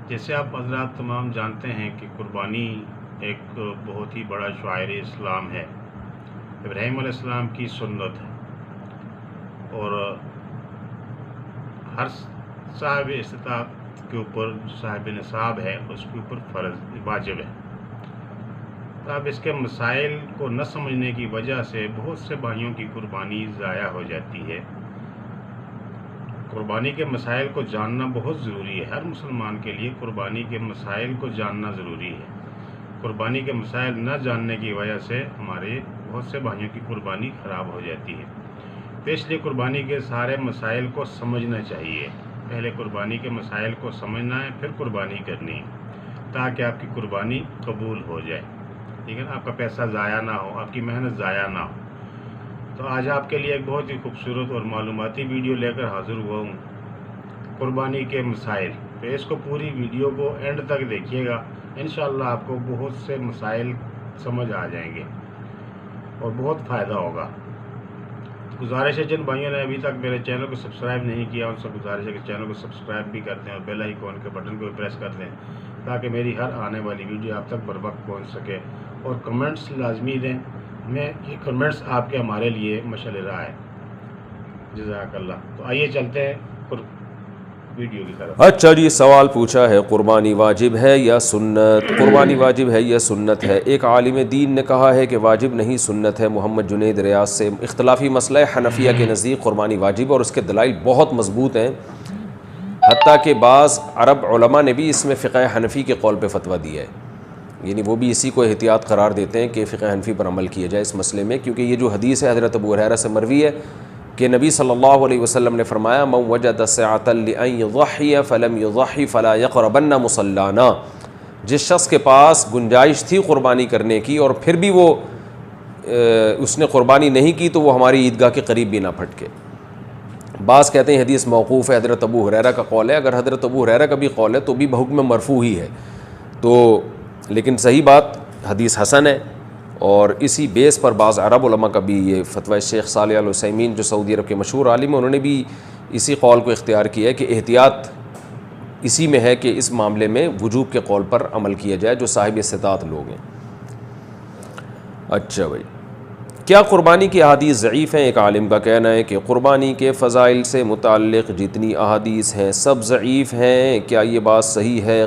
जैसे आप हज़रात तमाम जानते हैं कि कुर्बानी एक बहुत ही बड़ा शायर इस्लाम है। इब्राहीम अलैहिस्सलाम की सुन्नत है और हर साहिब इस्तिताअत के ऊपर साहिब निसाब है, उसके ऊपर फ़र्ज़ वाजिब है। तो अब इसके मसाइल को न समझने की वजह से बहुत से भाइयों की कुर्बानी ज़ाया हो जाती है। कुर्बानी के मसाइल को जानना बहुत ज़रूरी है। हर मुसलमान के लिए कुर्बानी के मसाइल को जानना ज़रूरी है। कुर्बानी के मसाइल न जानने की वजह से हमारे बहुत से भाइयों की कुर्बानी ख़राब हो जाती है। तो इसलिए कुर्बानी के सारे मसाइल को समझना चाहिए। पहले कुर्बानी के मसाइल को समझना है, फिर कुर्बानी करनी है, ताकि आपकी कुर्बानी कबूल हो जाए। ठीक है ना, आपका पैसा ज़ाया ना हो, आपकी मेहनत ज़ाया ना हो। तो आज आपके लिए एक बहुत ही खूबसूरत और मालूमाती वीडियो लेकर हाज़िर हुआ हूँ, कुर्बानी के मसाइल। तो इसको पूरी वीडियो को एंड तक देखिएगा, इंशाअल्लाह आपको बहुत से मसाइल समझ आ जाएंगे और बहुत फ़ायदा होगा। तो गुजारिश है, जिन भाइयों ने अभी तक मेरे चैनल को सब्सक्राइब नहीं किया उनसे गुजारिश है कि चैनल को सब्सक्राइब भी कर दें और बेल आइकॉन के बटन को भी प्रेस कर दें, ताकि मेरी हर आने वाली वीडियो आप तक बर वक्त पहुँच सके। और कमेंट्स लाजमी दें, मैं ये कमेंट्स आपके हमारे लिए मशअल राह है। जज़ाकल्लाह। तो आइए चलते हैं वीडियो की तरफ। अच्छा जी, सवाल पूछा है कुर्बानी वाजिब है या सुन्नत। कुर्बानी वाजिब है या सुन्नत है। एक आलिम दीन ने कहा है कि वाजिब नहीं सुन्नत है। मोहम्मद जुनैद रियाज से इख्तलाफी मसला है। हनफिया के नज़दीक कुर्बानी वाजिब और उसके दलाइल बहुत मजबूत हैं। हत्ता के बाज़ अरब उलमा ने भी इसमें फ़िक़ह हनफ़ी के कौल पे फतवा दिया है, यानी वो भी इसी को एहतियात करार देते हैं कि फ़िक़ह हनफ़ी पर अमल किया जाए इस मसले में, क्योंकि ये जो हदीस है हज़रत अबू हुरैरा से मरवी है कि नबी सल्लल्लाहु अलैहि वसल्लम ने फरमाया, मन वजद सअतन लिअन युज़हिय फलम युज़हि फला यक़रबन्न मुसल्लाना। जिस शख्स के पास गुंजाइश थी क़ुरबानी करने की और फिर भी वो उसने क़ुरबानी नहीं की, तो वो हमारी ईदगाह के करीब भी ना फटके। बाज़ कहते हैं हदीस मौक़ूफ़ है, हज़रत अबू हुरैरा का कौल है। अगर हज़रत अबू हुरैरा का भी कौल है तो भी बहुक्म मरफ़ू ही है। तो लेकिन सही बात हदीस हसन है और इसी बेस पर बाज़ अरब उलमा का भी ये फ़तवा शेख सालेह अल उसैमीन जो सऊदी अरब के मशहूर आलिम हैं, उन्होंने भी इसी कौल को इख्तियार किया है कि एहतियात इसी में है कि इस मामले में वजूब के कौल पर अमल किया जाए जो साहिब इस्तिताअत लोग हैं। अच्छा भाई, क्या कुर्बानी की अहादीस ज़ईफ़ हैं। एक आलिम का कहना है कि कुर्बानी के फ़ज़ाइल से मुताल्लिक़ जितनी अहादीस हैं सब ज़ईफ़ हैं। क्या ये बात सही है।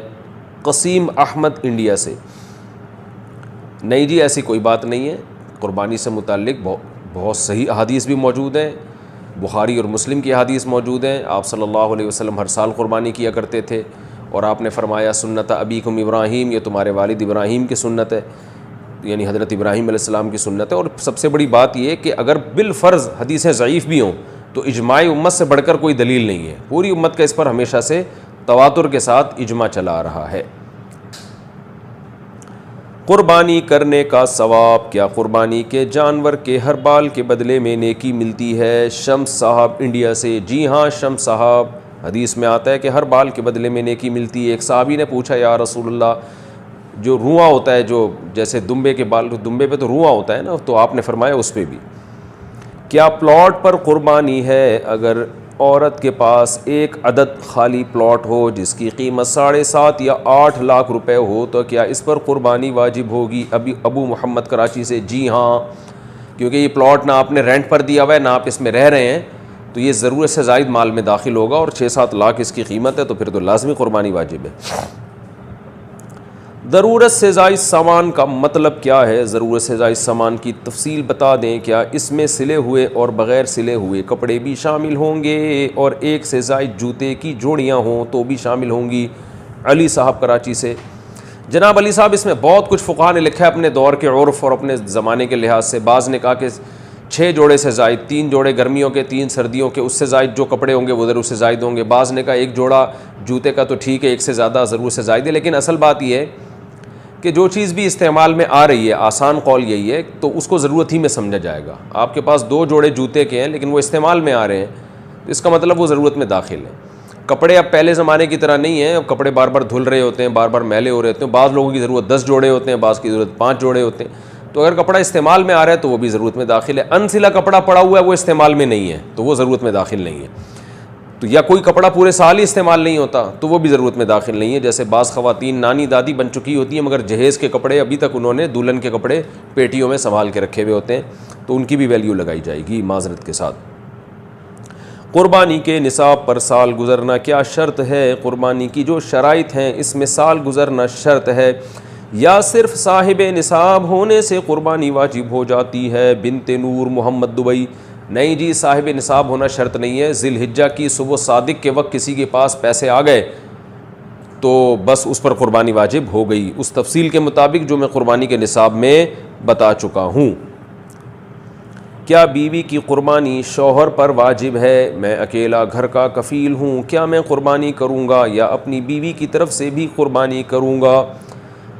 क़सीम अहमद इंडिया से। नहीं जी, ऐसी कोई बात नहीं है। कुर्बानी से मुताल्लिक़ बहुत सही अहादीस भी मौजूद हैं। बुखारी और मुस्लिम की अहादीस मौजूद हैं। आप सल्लल्लाहु अलैहि वसल्लम हर साल कुर्बानी किया करते थे और आपने फरमाया सुन्नत अबीकुम इब्राहीम, ये तुम्हारे वालिद इब्राहीम की सुन्नत है, यानी हज़रत इब्राहीम अलैहिस्सलाम की सुन्नत है। और सबसे बड़ी बात यह कि अगर बिलफ़र्ज़ हदीसें ज़ईफ़ भी हों तो इजमाई उम्मत से बढ़कर कोई दलील नहीं है। पूरी उम्मत का इस पर हमेशा से तवातुर के साथ इजमा चला आ रहा है। कुर्बानी करने का सवाब, क्या कुर्बानी के जानवर के हर बाल के बदले में नेकी मिलती है। शम्स साहब इंडिया से। जी हाँ शम्स साहब, हदीस में आता है कि हर बाल के बदले में नेकी मिलती है। एक साहबी ने पूछा, या रसूलुल्लाह, जो रुआं होता है, जो जैसे दुम्बे के बाल, दुम्बे पे तो रुआं होता है ना, तो आपने फरमाया उस पर भी क्या प्लॉट पर कुर्बानी है। अगर औरत के पास एक अदद खाली प्लॉट हो जिसकी कीमत 7.5 या 8 लाख रुपए हो, तो क्या इस पर कुर्बानी वाजिब होगी। अबू मोहम्मद कराची से। जी हाँ, क्योंकि ये प्लॉट ना आपने रेंट पर दिया हुआ है ना आप इसमें रह रहे हैं, तो ये ज़रूरत से ज़ायद माल में दाखिल होगा और 6-7 लाख इसकी कीमत है, तो फिर तो लाजमी कुर्बानी वाजिब है। ज़रूरत से ज़ायद सामान का मतलब क्या है। ज़रूरत से ज़ायद सामान की तफसील बता दें। क्या इसमें सिले हुए और बग़ैर सिले हुए कपड़े भी शामिल होंगे और एक से ज़ायद जूते की जोड़ियाँ हों तो भी शामिल होंगी। अली साहब कराची से। जनाब अली साहब, इसमें बहुत कुछ फ़ुक़हा ने लिखा है अपने दौर के उर्फ़ और अपने ज़माने के लिहाज से। बाज़ ने कहा कि 6 जोड़े से ज़ायद, 3 जोड़े गर्मियों के, 3 सर्दियों के, उससे ज़ायद जो कपड़े होंगे वो ज़रूर से ज़ायद होंगे। बाज़ ने कहा 1 जोड़ा जूते का तो ठीक है, 1 से ज़्यादा ज़रूर से ज़ायद है। लेकिन असल बात यह है कि जो चीज़ भी इस्तेमाल में आ रही है, आसान कौल यही है, तो उसको ज़रूरत ही में समझा जाएगा। आपके पास 2 जोड़े जूते के हैं लेकिन वो इस्तेमाल में आ रहे हैं, तो इसका मतलब वो ज़रूरत में दाखिल है। कपड़े अब पहले ज़माने की तरह नहीं है, अब कपड़े बार बार धुल रहे होते हैं, बार बार मैले हो रहे होते हैं। बाज़ लोगों की ज़रूरत 10 जोड़े होते हैं, बाज़ की ज़रूरत 5 जोड़े होते हैं। तो अगर कपड़ा इस्तेमाल में आ रहा है तो वो भी ज़रूरत में दाखिल है। अनसिला कपड़ा पड़ा हुआ है वो इस्तेमाल में नहीं है तो वो ज़रूरत में दाखिल नहीं है। तो या कोई कपड़ा पूरे साल ही इस्तेमाल नहीं होता तो वो भी ज़रूरत में दाखिल नहीं है। जैसे बाज़ ख़वातीन नानी दादी बन चुकी होती हैं मगर जहेज़ के कपड़े अभी तक उन्होंने दुल्हन के कपड़े पेटियों में संभाल के रखे हुए होते हैं, तो उनकी भी वैल्यू लगाई जाएगी माज़रत के साथ। क़ुरबानी के निसाब पर साल गुज़रना क्या शर्त है? क़ुरबानी की जो शराइत हैं इसमें साल गुज़रना शर्त है या सिर्फ साहिब निसाब होने से क़ुरबानी वाजिब हो जाती है? बिनते नूर मोहम्मद दुबई, नहीं जी, साहिब निसाब होना शर्त नहीं है। ज़िलहिज्जा की सुबह सादिक के वक्त किसी के पास पैसे आ गए तो बस उस पर क़ुरबानी वाजिब हो गई, उस तफसील के मुताबिक जो मैं क़ुरबानी के निसाब में बता चुका हूँ। क्या बीवी की क़ुरबानी शौहर पर वाजिब है? मैं अकेला घर का कफ़ील हूँ, क्या मैं क़ुरबानी करूँगा या अपनी बीवी की तरफ से भी क़ुरबानी करूँगा?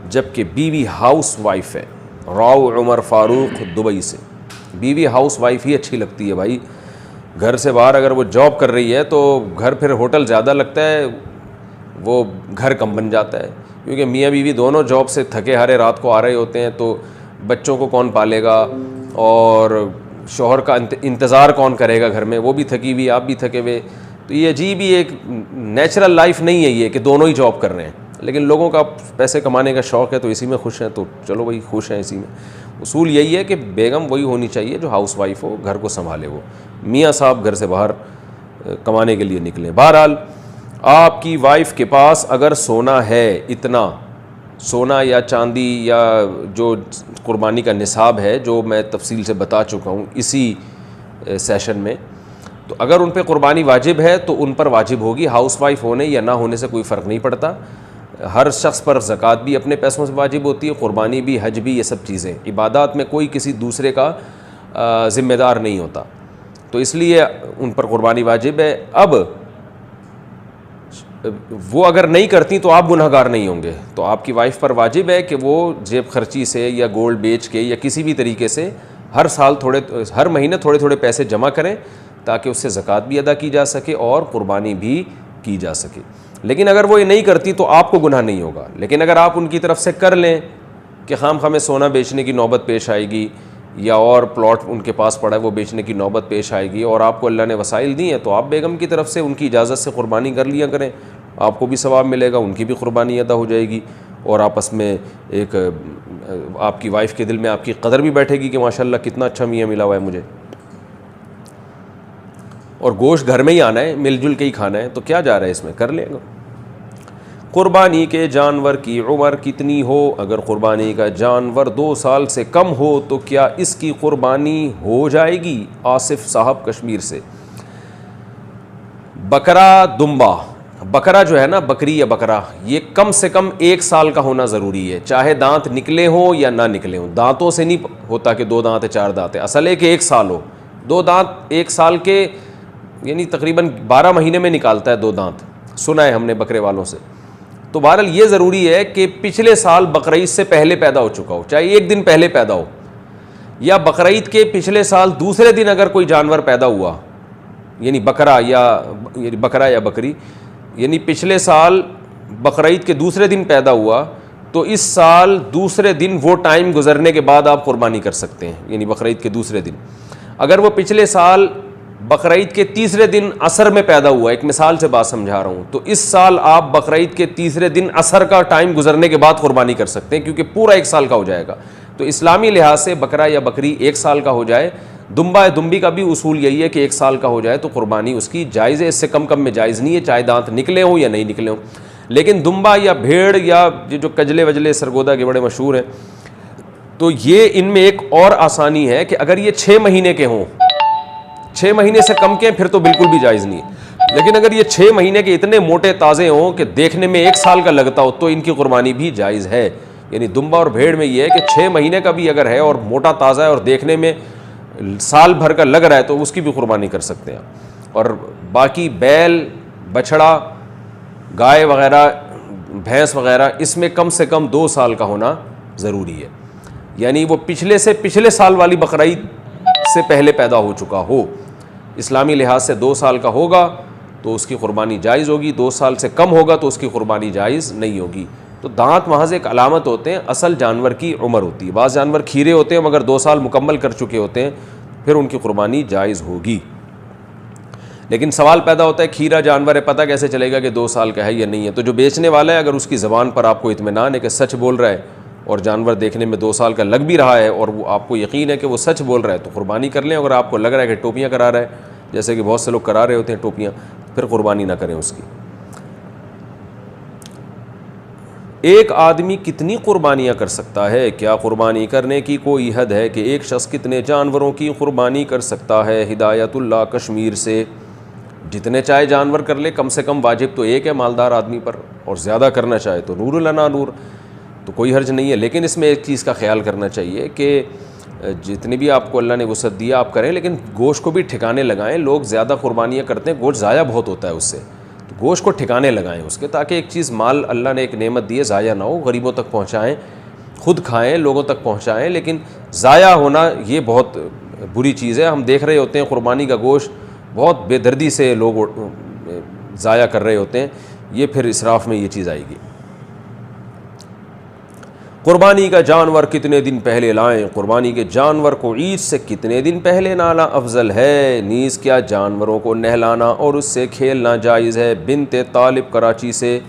जबकि बीवी हाउस वाइफ है। राव उमर फ़ारूक दुबई से, बीवी हाउस वाइफ ही अच्छी लगती है भाई। घर से बाहर अगर वो जॉब कर रही है तो घर फिर होटल ज़्यादा लगता है, वो घर कम बन जाता है, क्योंकि मियाँ बीवी दोनों जॉब से थके हारे रात को आ रहे होते हैं, तो बच्चों को कौन पालेगा और शौहर का इंतज़ार कौन करेगा घर में, वो भी थकी हुई आप भी थके हुए। तो ये अजीब ही एक नेचुरल लाइफ नहीं है ये कि दोनों ही जॉब कर रहे हैं। लेकिन लोगों का पैसे कमाने का शौक़ है तो इसी में खुश हैं, तो चलो भाई खुश हैं इसी में। उसूल यही है कि बेगम वही होनी चाहिए जो हाउस वाइफ हो, घर को संभाले। वो मियाँ साहब घर से बाहर कमाने के लिए निकलें। बहरहाल आपकी वाइफ के पास अगर सोना है, इतना सोना या चांदी या जो क़ुरबानी का निसाब है जो मैं तफसील से बता चुका हूँ इसी सेशन में, तो अगर उन पर क़ुरबानी वाजिब है तो उन पर वाजिब होगी। हाउस वाइफ होने या ना होने से कोई फ़र्क नहीं पड़ता। हर शख्स पर ज़कात भी अपने पैसों से वाजिब होती है, क़ुरबानी भी, हज भी, ये सब चीज़ें। इबादत में कोई किसी दूसरे का ज़िम्मेदार नहीं होता, तो इसलिए उन पर क़ुरबानी वाजिब है। अब वो अगर नहीं करती तो आप गुनहगार नहीं होंगे, तो आपकी वाइफ पर वाजिब है कि वो जेब खर्ची से या गोल्ड बेच के या किसी भी तरीके से हर महीने थोड़े थोड़े पैसे जमा करें ताकि उससे ज़कात भी अदा की जा सके और क़ुरबानी भी की जा सके। लेकिन अगर वो ये नहीं करती तो आपको गुनाह नहीं होगा। लेकिन अगर आप उनकी तरफ से कर लें कि खाम सोना बेचने की नौबत पेश आएगी या और प्लॉट उनके पास पड़ा है वो बेचने की नौबत पेश आएगी और आपको अल्लाह ने वसाइल दी हैं, तो आप बेगम की तरफ से उनकी इजाज़त से क़ुरबानी कर लिया करें, आपको भी सवाब मिलेगा, उनकी भी क़ुरबानी अदा हो जाएगी और आपस में एक आपकी वाइफ के दिल में आपकी कदर भी बैठेगी कि माशाल्लाह कितना अच्छा मियाँ मिला हुआ है मुझे। और गोश्त घर में ही आना है, मिलजुल के ही खाना है, तो क्या जा रहा है इसमें, कर लेगा। क़ुरबानी के जानवर की उम्र कितनी हो? अगर क़ुरबानी का जानवर 2 साल से कम हो तो क्या इसकी क़ुरबानी हो जाएगी? आसिफ साहब कश्मीर से। बकरा दुम्बा, बकरा जो है ना, बकरी या बकरा, ये कम से कम 1 साल का होना ज़रूरी है, चाहे दांत निकले हों या ना निकले हों। दांतों से नहीं होता कि 2 दांत है 4 दांत है, असल है कि 1 साल हो। 2 दांत 1 साल के यानी तकरीबन 12 महीने में निकालता है 2 दांत, सुना है हमने बकरे वालों से। तो बहरहाल ये ज़रूरी है कि पिछले साल बकरीद से पहले पैदा हो चुका हो, चाहे 1 दिन पहले पैदा हो, या बकरीद के पिछले साल दूसरे दिन अगर कोई जानवर पैदा हुआ, यानी बकरा या बकरी, यानी पिछले साल बकरीद के दूसरे दिन पैदा हुआ तो इस साल दूसरे दिन वो टाइम गुजरने के बाद आप क़ुरबानी कर सकते हैं, यानी बकरीद के दूसरे दिन। अगर वो पिछले साल बकरीद के तीसरे दिन असर में पैदा हुआ, एक मिसाल से बात समझा रहा हूँ, तो इस साल आप बकरीद के तीसरे दिन असर का टाइम गुजरने के बाद क़ुरबानी कर सकते हैं, क्योंकि पूरा 1 साल का हो जाएगा। तो इस्लामी लिहाज से बकरा या बकरी 1 साल का हो जाए, दुम्बा या दुम्बी का भी उसूल यही है कि 1 साल का हो जाए तो क़ुरबानी उसकी जायज़ है, इससे कम में जायज़ नहीं है, चाहे दांत निकले हों या नहीं निकले हों। लेकिन दुम्बा या भेड़ या जो कजले वजले सरगोदा के बड़े मशहूर हैं, तो ये इनमें एक और आसानी है कि अगर ये 6 महीने के हों, 6 महीने से कम के फिर तो बिल्कुल भी जायज़ नहीं है। लेकिन अगर ये 6 महीने के इतने मोटे ताज़े हों कि देखने में 1 साल का लगता हो तो इनकी क़ुरबानी भी जायज़ है। यानी दुम्बा और भेड़ में ये है कि 6 महीने का भी अगर है और मोटा ताज़ा है और देखने में साल भर का लग रहा है तो उसकी भी क़ुरबानी कर सकते हैं। और बाकी बैल, बछड़ा, गाय वगैरह, भैंस वगैरह, इसमें कम से कम 2 साल का होना ज़रूरी है, यानी वो पिछले साल वाली बकरीद से पहले पैदा हो चुका हो। इस्लामी लिहाज से 2 साल का होगा तो उसकी क़ुरबानी जायज़ होगी, 2 साल से कम होगा तो उसकी क़ुरबानी जायज़ नहीं होगी। तो दांत महज एक अलामत होते हैं, असल जानवर की उम्र होती है। बाज़ जानवर खीरे होते हैं मगर 2 साल मुकम्मल कर चुके होते हैं, फिर उनकी क़ुरबानी जायज़ होगी। लेकिन सवाल पैदा होता है खीरा जानवर है, पता कैसे चलेगा कि 2 साल का है या नहीं है? तो जो बेचने वाला है अगर उसकी ज़बान पर आपको इत्मीनान है कि सच बोल रहा है और जानवर देखने में 2 साल का लग भी रहा है और वो आपको यकीन है कि वो सच बोल रहा है तो कुर्बानी कर लें। अगर आपको लग रहा है कि टोपियाँ करा रहा है, जैसे कि बहुत से लोग करा रहे होते हैं टोपियाँ, फिर कुर्बानी ना करें उसकी। एक आदमी कितनी कुर्बानियाँ कर सकता है? क्या कुर्बानी करने की कोई हद है कि एक शख्स कितने जानवरों की कुर्बानी कर सकता है? हिदायतुल्लाह कश्मीर से। जितने चाहे जानवर कर ले, कम से कम वाजिब तो एक है मालदार आदमी पर, और ज़्यादा करना चाहे तो नूर लना नूर, तो कोई हर्ज नहीं है। लेकिन इसमें एक चीज़ का ख्याल करना चाहिए कि जितनी भी आपको अल्लाह ने वसअत दिया आप करें, लेकिन गोश्त को भी ठिकाने लगाएं। लोग ज़्यादा कुर्बानियाँ करते हैं, गोश्त ज़ाया बहुत होता है उससे, तो गोश्त को ठिकाने लगाएं उसके, ताकि एक चीज़ माल अल्लाह ने एक नेमत दी है ज़ाया ना हो, गरीबों तक पहुँचाएँ, खुद खाएँ, लोगों तक पहुँचाएँ। लेकिन ज़ाया होना ये बहुत बुरी चीज़ है। हम देख रहे होते हैं कुर्बानी का गोश्त बहुत बेदर्दी से लोग ज़ाया कर रहे होते हैं, ये फिर इसराफ में ये चीज़ आएगी। कुर्बानी का जानवर कितने दिन पहले लाएं? कुर्बानी के जानवर को ईद से कितने दिन पहले लाना अफजल है? नीज़ क्या जानवरों को नहलाना और उससे खेलना जायज़ है? बिनते तालिब कराची से।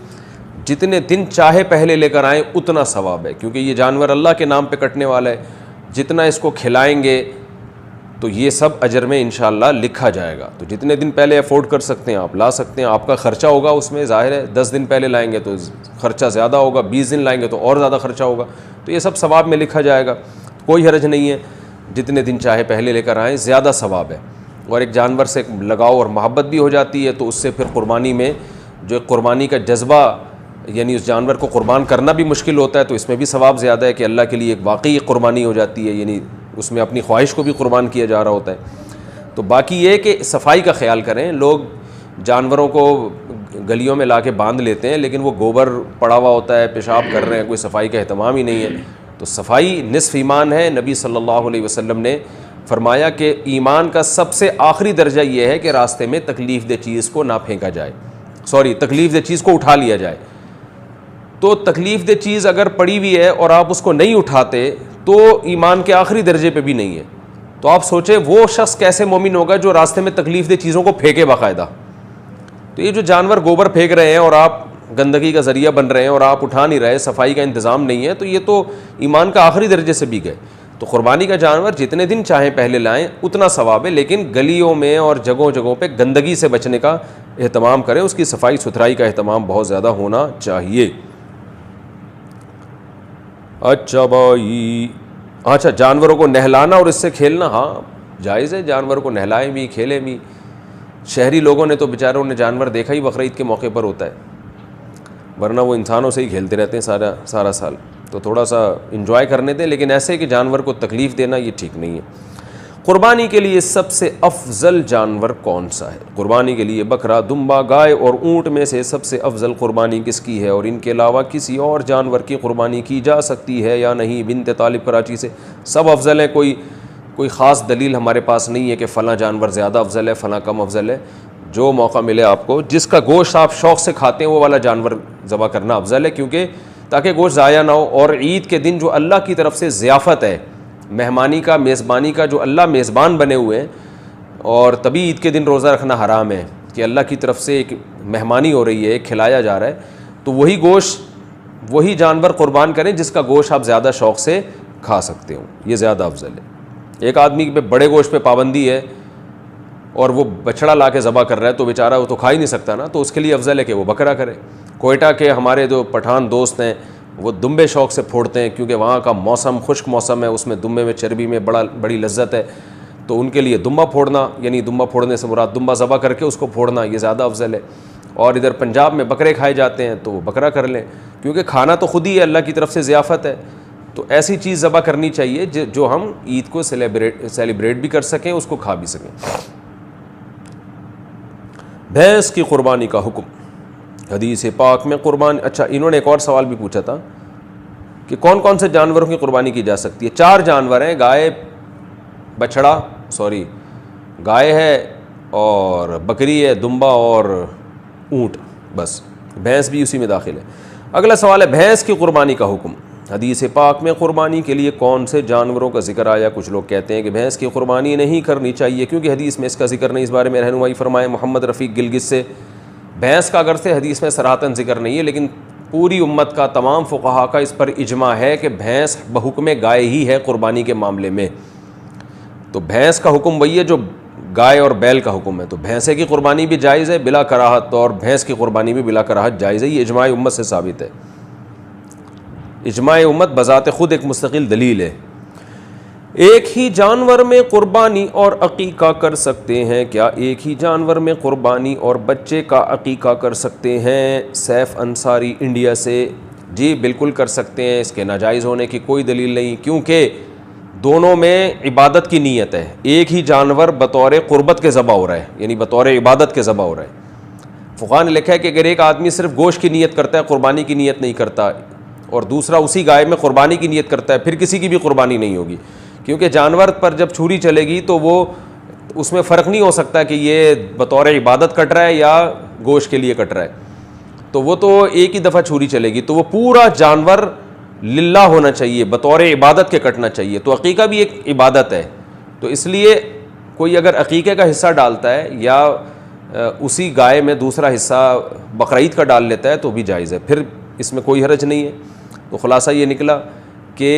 जितने दिन चाहे पहले लेकर आएँ उतना सवाब है, क्योंकि ये जानवर अल्लाह के नाम पे कटने वाला है। जितना इसको खिलाएंगे तो ये सब अजर में इंशाअल्लाह लिखा जाएगा। तो जितने दिन पहले अफोर्ड कर सकते हैं आप ला सकते हैं। आपका ख़र्चा होगा उसमें, ज़ाहिर है 10 दिन पहले लाएंगे तो ख़र्चा ज़्यादा होगा, 20 दिन लाएंगे तो और ज़्यादा ख़र्चा होगा, तो ये सब सवाब में लिखा जाएगा, कोई हर्ज नहीं है। जितने दिन चाहे पहले लेकर आएँ, ज़्यादा सवाब है। और एक जानवर से लगाव और मोहब्बत भी हो जाती है, तो उससे फिर कुर्बानी में जो कुर्बानी का जज्बा, यानी उस जानवर को कुर्बान करना भी मुश्किल होता है, तो इसमें भी सवाब ज़्यादा है कि अल्लाह के लिए एक वाकई कुर्बानी हो जाती है, यानी उसमें अपनी ख्वाहिश को भी कुर्बान किया जा रहा होता है। तो बाकी ये कि सफाई का ख्याल करें। लोग जानवरों को गलियों में ला के बांध लेते हैं, लेकिन वो गोबर पड़ा हुआ होता है, पेशाब कर रहे हैं, कोई सफाई का अहतमाम ही नहीं है। तो सफाई निस्फ़ ईमान है। नबी सल्लल्लाहु अलैहि वसल्लम ने फरमाया कि ईमान का सबसे आखिरी दर्जा ये है कि रास्ते में तकलीफ़ दे चीज़ को ना फेंका जाए, तकलीफ़ दे चीज़ को उठा लिया जाए। तो तकलीफ़ दे चीज़ अगर पड़ी हुई है और आप उसको नहीं उठाते तो ईमान के आखिरी दर्जे पे भी नहीं है। तो आप सोचें वो शख्स कैसे मोमिन होगा जो रास्ते में तकलीफ़ दे चीज़ों को फेंके बाकायदा। तो ये जो जानवर गोबर फेंक रहे हैं और आप गंदगी का ज़रिया बन रहे हैं और आप उठा नहीं रहे, सफाई का इंतज़ाम नहीं है, तो ये तो ईमान का आखिरी दर्जे से भी गए। तो कुर्बानी का जानवर जितने दिन चाहें पहले लाएं उतना सवाब है, लेकिन गलियों में और जगहों जगहों पे गंदगी से बचने का एहतमाम करें, उसकी सफाई सुथराई का एहतमाम बहुत ज़्यादा होना चाहिए। अच्छा भाई, अच्छा जानवरों को नहलाना और इससे खेलना, हाँ जायज़ है, जानवर को नहलाएं भी खेलें भी। शहरी लोगों ने तो बेचारों ने जानवर देखा ही बकरीद के मौके पर होता है, वरना वो इंसानों से ही खेलते रहते हैं सारा साल। तो थोड़ा सा इंजॉय करने दें, लेकिन ऐसे कि जानवर को तकलीफ़ देना ये ठीक नहीं है। कुर्बानी के लिए सबसे अफजल जानवर कौन सा है? कुर्बानी के लिए बकरा, दुम्बा, गाय और ऊँट में से सबसे अफजल कुर्बानी किसकी है और इनके अलावा किसी और जानवर की कुर्बानी की जा सकती है या नहीं? बिनते तालिब कराची से। सब अफजल है, कोई ख़ास दलील हमारे पास नहीं है कि फ़लाँ जानवर ज़्यादा अफजल है, फ़लाँ कम अफजल है। जो मौका मिले आपको, जिसका गोश्त आप शौक़ से खाते हैं वो वाला जानवर ज़बह करना अफजल है, क्योंकि ताकि गोश्त ज़ाया ना हो। और ईद के दिन जो अल्लाह की तरफ से ज़ियाफ़त है, मेहमानी का, मेज़बानी का, जो अल्लाह मेज़बान बने हुए हैं, और तभी ईद के दिन रोज़ा रखना हराम है कि अल्लाह की तरफ से एक मेहमानी हो रही है, एक खिलाया जा रहा है। तो वही गोश्त, वही जानवर कुर्बान करें जिसका गोश्त आप ज़्यादा शौक़ से खा सकते हो, ये ज़्यादा अफजल है। एक आदमी पे बड़े गोश्त पे पाबंदी है और वो बछड़ा ला के ज़बह कर रहा है, तो बेचारा वो तो खा ही नहीं सकता ना, तो उसके लिए अफजल है कि वो बकरा करे। कोयटा के हमारे जो पठान दोस्त हैं वो दुम्बे शौक़ से फोड़ते हैं, क्योंकि वहाँ का मौसम खुश्क मौसम है, उसमें दुम्बे में चर्बी में बड़ी लज्जत है, तो उनके लिए दुम्बा फोड़ना, यानी दुम्बा फोड़ने से मुराद दुम्बा ज़बह करके उसको फोड़ना, ये ज़्यादा अफजल है। और इधर पंजाब में बकरे खाए जाते हैं तो वो बकरा कर लें, क्योंकि खाना तो खुद ही है, अल्लाह की तरफ से ज़ियाफ़त है। तो ऐसी चीज़ ज़बह करनी चाहिए जो हम ईद को सेलिब्रेट भी कर सकें, उसको खा भी सकें। भैंस की कुर्बानी का हुक्म, हदीस पाक में कुर्बानी। अच्छा, इन्होंने एक और सवाल भी पूछा था कि कौन कौन से जानवरों की कुर्बानी की जा सकती है। 4 जानवर हैं, गाय है और बकरी है, दुम्बा और ऊँट, बस। भैंस भी उसी में दाखिल है। अगला सवाल है भैंस की कुर्बानी का हुक्म। हदीस पाक में क़ुरबानी के लिए कौन से जानवरों का जिक्र आया? कुछ लोग कहते हैं कि भैंस की क़ुरबानी नहीं करनी चाहिए क्योंकि हदीस में इसका जिक्र नहीं। इस बारे में रहनुमाई फरमाए मोहम्मद रफ़ीक गिलगित से। भैंस का अगर से हदीस में सराहतन जिक्र नहीं है, लेकिन पूरी उम्मत का, तमाम फ़ुक़हा का इस पर इजमा है कि भैंस बहुक्म गाय ही है क़ुरबानी के मामले में। तो भैंस का हुक्म वही है जो गाय और बैल का हुक्म है। तो भैंसे की क़ुरबानी भी जायज़ है बिला कराहत, और भैंस की क़ुरबानी भी बिला कराहत जायज़ है। ये इजमा उम्मत से साबित है। इजमा उम्मत बज़ात ख़ुद एक मुस्तकिल दलील है। एक ही जानवर में क़ुरबानी और अक़ीक़ा कर सकते हैं क्या? एक ही जानवर में क़ुरबानी और बच्चे का अक़ीक़ा कर सकते हैं? सैफ़ अंसारी इंडिया से। जी बिल्कुल कर सकते हैं, इसके नाजायज़ होने की कोई दलील नहीं, क्योंकि दोनों में इबादत की नीयत है। एक ही जानवर बतौर क़ुरबत के ज़बह हो रहा है, यानी बतौर इबादत के ज़बह हो रहा है। फ़ुक़हा ने लिखा है कि अगर एक आदमी सिर्फ गोश्त की नीयत करता है, क़ुरबानी की नीयत नहीं करता, और दूसरा उसी गाय में क़ुरबानी की नीयत करता है, फिर किसी की भी क़ुरबानी नहीं होगी, क्योंकि जानवर पर जब छुरी चलेगी तो वो उसमें फ़र्क नहीं हो सकता कि ये बतौर इबादत कट रहा है या गोश्त के लिए कट रहा है। तो वो तो एक ही दफ़ा छुरी चलेगी, तो वो पूरा जानवर लिल्लाह होना चाहिए, बतौर इबादत के कटना चाहिए। तो अक़ीक़ा भी एक इबादत है, तो इसलिए कोई अगर अक़ीक़े का हिस्सा डालता है या उसी गाय में दूसरा हिस्सा बकरीद का डाल लेता है तो भी जायज़ है, फिर इसमें कोई हरज नहीं है। तो ख़ुलासा ये निकला कि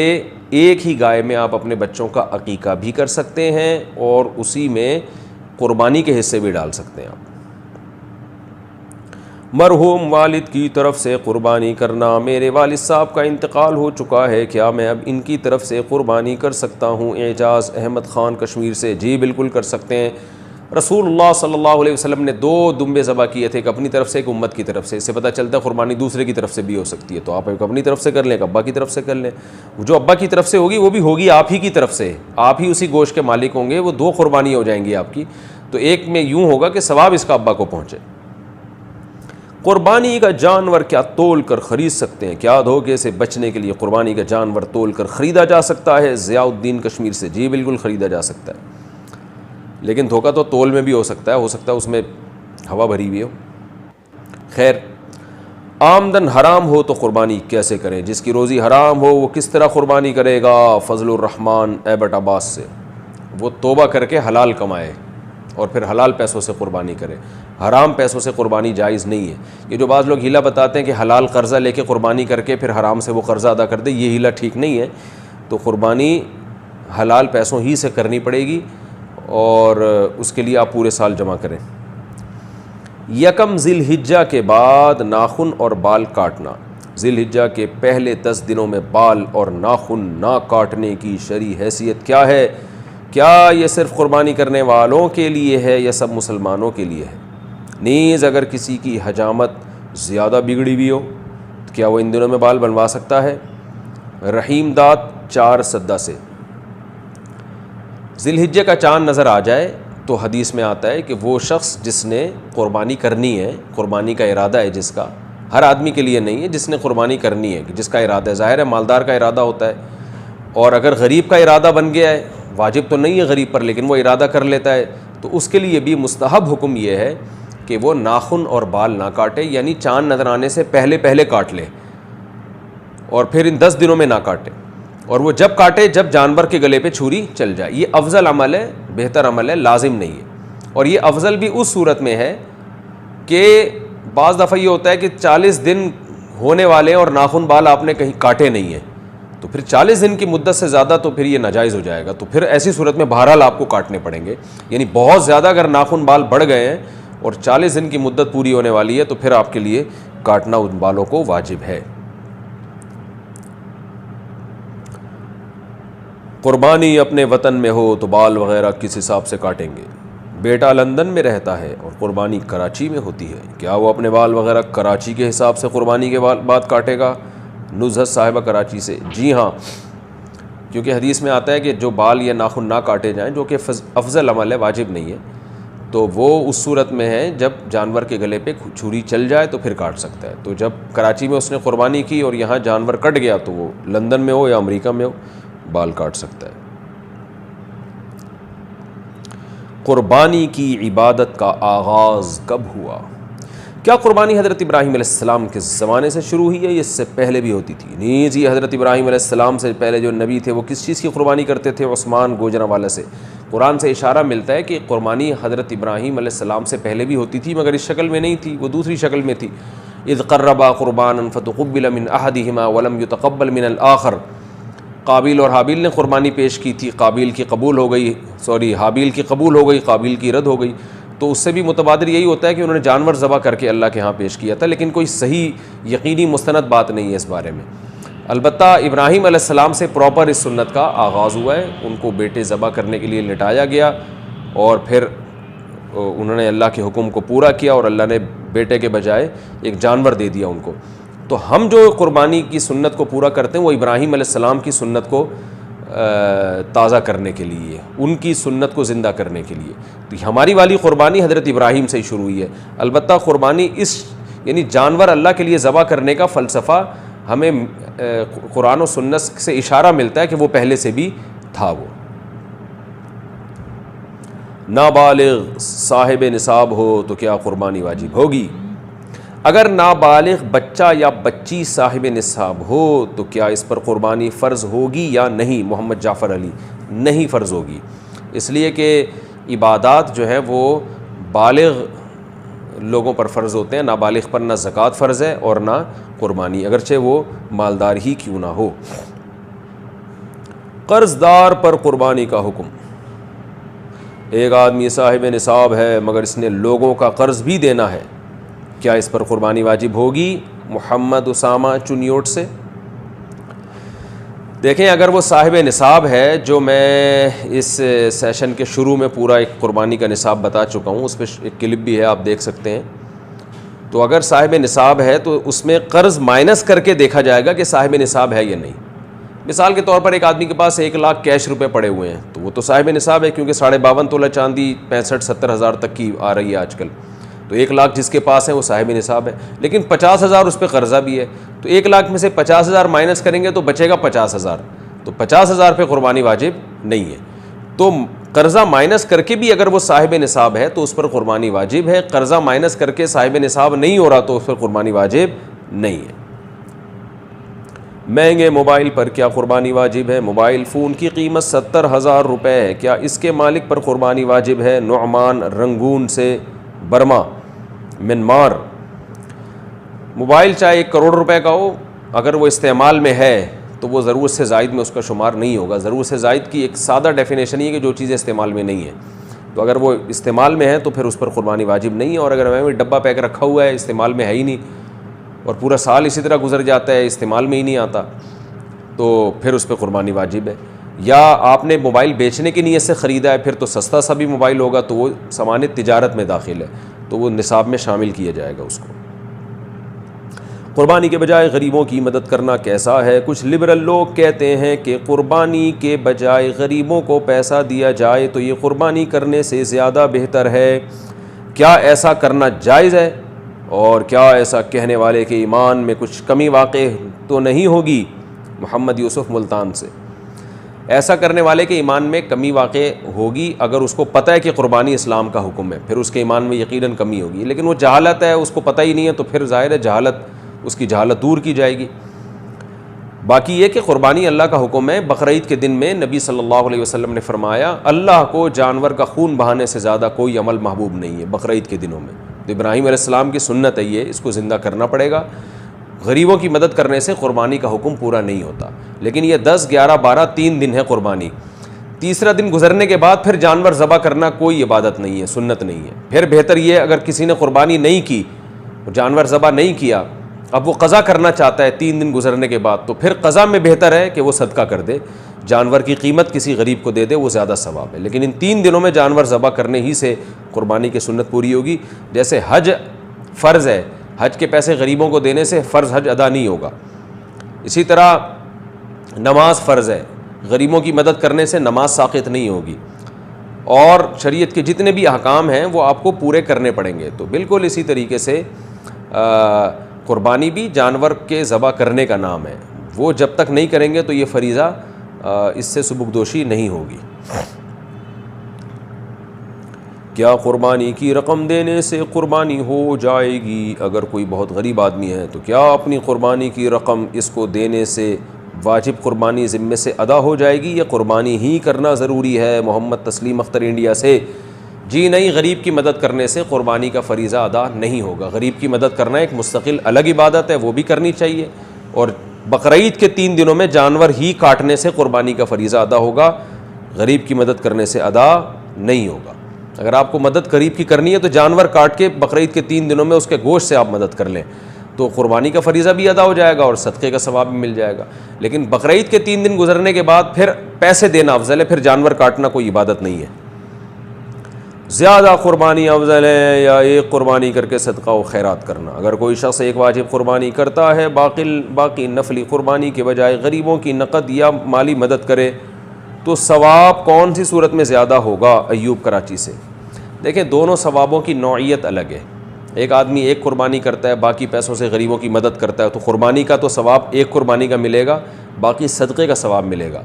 एक ही गाय में आप अपने बच्चों का अक़ीक़ा भी कर सकते हैं और उसी में क़ुरबानी के हिस्से भी डाल सकते हैं आप। मरहूम वालिद की तरफ से क़ुरबानी करना। मेरे वालिद साहब का इंतकाल हो चुका है, क्या मैं अब इनकी तरफ से क़ुरबानी कर सकता हूँ? एजाज़ अहमद ख़ान कश्मीर से। जी बिल्कुल कर सकते हैं। रसूलुल्लाह सल्लल्लाहु अलैहि वसल्लम ने 2 दुम्बे ज़बह किए थे, एक अपनी तरफ से एक उम्मत की तरफ से। इससे पता चलता है क़ुरबानी दूसरे की तरफ से भी हो सकती है। तो आप एक अपनी तरफ से कर लें, एक अब्बा की तरफ से कर लें। जो अब्बा की तरफ से होगी वो भी होगी आप ही की तरफ से, आप ही उसी गोश्त के मालिक होंगे। वो 2 क़ुरबानी हो जाएंगी आपकी। तो एक में यूँ होगा कि सवाब इसका अब्बा को पहुँचे। क़ुरबानी का जानवर क्या तोल कर ख़रीद सकते हैं? क्या धोखे से बचने के लिए क़ुरबानी का जानवर तोल कर ख़रीदा जा सकता है? ज़ियाउद्दीन कश्मीर से। जी बिल्कुल ख़रीदा जा सकता है, लेकिन धोखा तो तोल में भी हो सकता है उसमें हवा भरी हुई हो। खैर, आमदन हराम हो तो क़ुरबानी कैसे करें? जिसकी रोज़ी हराम हो वो किस तरह क़ुरबानी करेगा? फ़ज़लुर रहमान एबट अब्बास से। वो तौबा करके हलाल कमाए और फिर हलाल पैसों से क़ुरबानी करे। हराम पैसों से क़ुरबानी जायज़ नहीं है। ये जो बाज़ लोग हीला बताते हैं कि हलाल कर्ज़ा लेके क़ुरबानी करके फिर हराम से वो कर्ज़ा अदा कर दे, ये हीला ठीक नहीं है। तो क़ुरबानी हलाल पैसों ही से करनी पड़ेगी और उसके लिए आप पूरे साल जमा करें। यकम ज़िलहिज्जा के बाद नाखून और बाल काटना। ज़िलहिज्जा के पहले 10 दिनों में बाल और नाखून ना काटने की शरई हैसियत क्या है? क्या ये सिर्फ़ क़ुरबानी करने वालों के लिए है या सब मुसलमानों के लिए है? नीज़ अगर किसी की हजामत ज़्यादा बिगड़ी हुई हो तो क्या वो इन दिनों में बाल बनवा सकता है? रहीम दात 4 सद्दा से। ज़िलहिज्जे का चाँद नज़र आ जाए तो हदीस में आता है कि वो शख्स जिसने क़ुरबानी करनी है, क़ुरबानी का इरादा है जिसका, हर आदमी के लिए नहीं है, जिसने क़ुरबानी करनी है, जिसका इरादा है, ज़ाहिर है मालदार का इरादा होता है। और अगर गरीब का इरादा बन गया है, वाजिब तो नहीं है गरीब पर, लेकिन वो इरादा कर लेता है, तो उसके लिए भी मुस्तहब हुक्म ये है कि वो नाखून और बाल ना काटे, यानी चाँद नज़र आने से पहले पहले काट ले और फिर इन 10 दिनों में ना काटे। और वो जब काटे जब जानवर के गले पे छुरी चल जाए। ये अफजल अमल है, बेहतर अमल है, लाजिम नहीं है। और ये अफजल भी उस सूरत में है कि बाज़ दफ़ा ये होता है कि 40 दिन होने वाले और नाखून बाल आपने कहीं काटे नहीं हैं, तो फिर 40 दिन की मुद्दत से ज़्यादा तो फिर ये नाजायज़ हो जाएगा। तो फिर ऐसी सूरत में बहरहाल आपको काटने पड़ेंगे। यानी बहुत ज़्यादा अगर नाखून बाल बढ़ गए हैं और 40 दिन की मुद्दत पूरी होने वाली है तो फिर आपके लिए काटना उन बालों को वाजिब है। क़ुरबानी अपने वतन में हो तो बाल वग़ैरह किस हिसाब से काटेंगे? बेटा लंदन में रहता है और क़ुरबानी कराची में होती है, क्या वो अपने बाल वग़ैरह कराची के हिसाब से क़ुरबानी के बाद काटेगा? नुज़हत साहिबा कराची से। जी हाँ, क्योंकि हदीस में आता है कि जो बाल या नाखून ना काटे जाएं, जो कि अफजल अमल है, वाजिब नहीं है, तो वो उस सूरत में है जब जानवर के गले पे छुरी चल जाए तो फिर काट सकता है। तो जब कराची में उसने क़ुरबानी की और यहाँ जानवर कट गया तो वो लंदन में हो या अमेरिका में हो, बाल काट सकता है। क़ुरबानी की इबादत का आगाज़ कब हुआ? क्या कुर्बानी हज़रत इब्राहीम अलैहिस्सलाम के ज़माने से शुरू हुई है, इससे पहले भी होती थी? नहीं जी, हज़रत इब्राहीम अलैहिस्सलाम से पहले जो नबी थे वो किस चीज़ की कुर्बानी करते थे? उस्मान गोजरावाला से। कुरान से इशारा मिलता है कि कुर्बानी हज़रत इब्राहीम अलैहिस्सलाम से पहले भी होती थी, मगर इस शक्ल में नहीं थी, वो दूसरी शक्ल में थी। इज़ क़र्रबा क़ुरबानन फ़तुक़ुब्बिल मिन अहदिहिमा वलम युतक़ब्बल मिनल आख़र। काबिल और हाबिल ने कुर्बानी पेश की थी, काबिल की कबूल हो गई, हाबिल की कबूल हो गई, काबिल की रद्द हो गई। तो उससे भी मुतबादिर यही होता है कि उन्होंने जानवर ज़बह करके अल्लाह के यहाँ पेश किया था, लेकिन कोई सही यकीनी मुस्तनद बात नहीं है इस बारे में। अलबत्ता इब्राहीम अलैहिस्सलाम से प्रॉपर इस सुन्नत का आगाज़ हुआ है। उनको बेटे ज़बह करने के लिए लिटाया गया और फिर उन्होंने अल्लाह के हुक्म को पूरा किया और अल्लाह ने बेटे के बजाय एक जानवर दे दिया उनको। तो हम जो कुर्बानी की सुन्नत को पूरा करते हैं वो इब्राहीम अलैहिस्सलाम की सुन्नत को ताज़ा करने के लिए, उनकी सुन्नत को ज़िंदा करने के लिए। तो हमारी वाली क़ुरबानी हज़रत इब्राहीम से ही शुरू हुई है। अलबत्ता क़ुरबानी इस यानी जानवर अल्लाह के लिए ज़बह करने का फ़लसफ़ा हमें कुरान और सुन्नत से इशारा मिलता है कि वो पहले से भी था। वो नाबालिग साहिब निसाब हो तो क्या कुर्बानी वाजिब होगी? अगर नाबालिग बच्चा या बच्ची साहिब निसाब हो तो क्या इस पर कुर्बानी फ़र्ज़ होगी या नहीं? मोहम्मद जाफ़र अली, नहीं फ़र्ज़ होगी, इसलिए कि इबादात जो है वो बालिग लोगों पर फ़र्ज़ होते हैं, नाबालिग पर ना ज़कात फ़र्ज़ है और ना कुर्बानी, अगरचे वो मालदार ही क्यों ना हो। कर्ज़दार पर कुर्बानी का हुक्म। एक आदमी साहिब निसाब है मगर इसने लोगों का कर्ज़ भी देना है, क्या इस पर कुर्बानी वाजिब होगी? मोहम्मद उसामा चुनियोट से। देखें, अगर वो साहिब निसाब है, जो मैं इस सेशन के शुरू में पूरा एक कुर्बानी का निसाब बता चुका हूँ, उस पर एक क्लिप भी है, आप देख सकते हैं। तो अगर साहिब निसाब है तो उसमें कर्ज़ माइनस करके देखा जाएगा कि साहिब निसाब है या नहीं। मिसाल के तौर पर एक आदमी के पास 1 लाख कैश रुपए पड़े हुए हैं तो वो तो साहिब निसाब है, क्योंकि 52.5 तोला चांदी 65-70 हज़ार तक की आ रही है आजकल। तो 1 लाख जिसके पास है वो साहिब निसाब है, लेकिन 50,000 उस पर कर्ज़ा भी है। तो 1 लाख में से 50,000 माइनस करेंगे तो बचेगा 50,000। तो 50,000 पे कुर्बानी वाजिब नहीं है। तो कर्ज़ा माइनस करके भी अगर वो साहिब निसाब है तो उस पर कुर्बानी वाजिब है। कर्ज़ा माइनस करके साहिब निसाब नहीं हो रहा तो उस पर कुर्बानी वाजिब नहीं है। महंगे मोबाइल पर क्या कुर्बानी वाजिब है? मोबाइल फ़ोन की कीमत 70,000 रुपये है, क्या इसके मालिक पर कुर्बानी वाजिब है? नुअमान रंगून से बर्मा म्यांमार। मोबाइल चाहे 1 करोड़ रुपए का हो, अगर वो इस्तेमाल में है तो वो ज़रूरत से ज़ायद में उसका शुमार नहीं होगा। ज़रूरत से ज़ायद की एक सादा डेफिनेशन ही है कि जो चीज़ें इस्तेमाल में नहीं है। तो अगर वो इस्तेमाल में है तो फिर उस पर कुर्बानी वाजिब नहीं है। और अगर हमें डब्बा पैक रखा हुआ है, इस्तेमाल में है ही नहीं और पूरा साल इसी तरह गुजर जाता है, इस्तेमाल में ही नहीं आता, तो फिर उस पर कुर्बानी वाजिब है। या आपने मोबाइल बेचने की नीयत से ख़रीदा है, फिर तो सस्ता सा भी मोबाइल होगा तो वो सामान तिजारत में दाखिल है, तो वो निसाब में शामिल किया जाएगा उसको। कुर्बानी के बजाय गरीबों की मदद करना कैसा है? कुछ लिबरल लोग कहते हैं कि कुर्बानी के बजाय गरीबों को पैसा दिया जाए तो ये कुर्बानी करने से ज़्यादा बेहतर है। क्या ऐसा करना जायज़ है? और क्या ऐसा कहने वाले के ईमान में कुछ कमी वाक़ई तो नहीं होगी? मोहम्मद यूसुफ मुल्तान से। ऐसा करने वाले के ईमान में कमी वाक़ई होगी अगर उसको पता है कि कुर्बानी इस्लाम का हुक्म है, फिर उसके ईमान में यकीनन कमी होगी। लेकिन वो जहालत है, उसको पता ही नहीं है, तो फिर ज़ाहिर है जहालत, उसकी जहालत दूर की जाएगी। बाकी ये कि कुर्बानी अल्लाह का हुक्म है। बकरीद के दिन में नबी सल्लल्लाहु अलैहि वसल्लम ने फरमाया, अल्लाह को जानवर का खून बहाने से ज़्यादा कोई अमल महबूब नहीं है बकरीद के दिनों में। तो इब्राहीम अलैहिस्सलाम की सुन्नत है ये, इसको ज़िंदा करना पड़ेगा। गरीबों की मदद करने से कुर्बानी का हुक्म पूरा नहीं होता, लेकिन ये 10, 11, 12 3 दिन है कुर्बानी। तीसरा दिन गुजरने के बाद फिर जानवर ज़बह करना कोई इबादत नहीं है, सुन्नत नहीं है। फिर बेहतर ये, अगर किसी ने कुर्बानी नहीं की, जानवर ज़बह नहीं किया, अब वो क़ज़ा करना चाहता है 3 दिन गुजरने के बाद, तो फिर क़ज़ा में बेहतर है कि वो सदका कर दे, जानवर की कीमत किसी गरीब को दे दे, वो ज़्यादा सवाब है। लेकिन इन 3 दिनों में जानवर ज़बह करने ही से कुर्बानी की सुन्नत पूरी होगी। जैसे हज फ़र्ज़ है, हज के पैसे गरीबों को देने से फ़र्ज़ हज अदा नहीं होगा। इसी तरह नमाज फ़र्ज़ है, गरीबों की मदद करने से नमाज साक़ित नहीं होगी। और शरीयत के जितने भी अहकाम हैं वो आपको पूरे करने पड़ेंगे। तो बिल्कुल इसी तरीके से कुर्बानी भी जानवर के ज़बह करने का नाम है। वो जब तक नहीं करेंगे तो ये फ़रीज़ा इससे सुबुकदोशी नहीं होगी। क्या क़ुरबानी की रकम देने से क़ुरबानी हो जाएगी? अगर कोई बहुत गरीब आदमी है तो क्या अपनी क़ुरबानी की रकम इसको देने से वाजिब क़ुरबानी ज़िम्मे से अदा हो जाएगी या क़ुरबानी ही करना ज़रूरी है? मोहम्मद तस्लीम अख्तर इंडिया से। जी नहीं, गरीब की मदद करने से क़ुरबानी का फ़रीज़ा अदा नहीं होगा। गरीब की मदद करना एक मुस्तकिल अलग इबादत है, वो भी करनी चाहिए। और बकरीद के 3 दिनों में जानवर ही काटने से क़ुरबानी का फ़रीज़ा अदा होगा, गरीब की मदद करने से अदा नहीं होगा। अगर आपको मदद गरीब की करनी है तो जानवर काट के बकरीद के 3 दिनों में उसके गोश्त से आप मदद कर लें तो क़ुरबानी का फ़रीज़ा भी अदा हो जाएगा और सदक़े का सवाब भी मिल जाएगा। लेकिन बकरीद के 3 दिन गुजरने के बाद फिर पैसे देना अफजल है, फिर जानवर काटना कोई इबादत नहीं है। ज़्यादा क़ुरबानी अफजल है या एक क़ुरबानी करके सदका व खैरात करना? अगर कोई शख्स एक वाजिब क़ुरबानी करता है, बाकी नफली क़ुरबानी के बजाय गरीबों की नक़द या माली मदद करे तो सवाब कौन सी सूरत में ज़्यादा होगा? अयूब कराची से। देखें, दोनों सवाबों की नौइयत अलग है। एक आदमी एक क़ुरबानी करता है, बाकी पैसों से गरीबों की मदद करता है, तो क़ुरबानी का तो सवाब एक क़ुरबानी का मिलेगा, बाकी सदक़े का सवाब मिलेगा।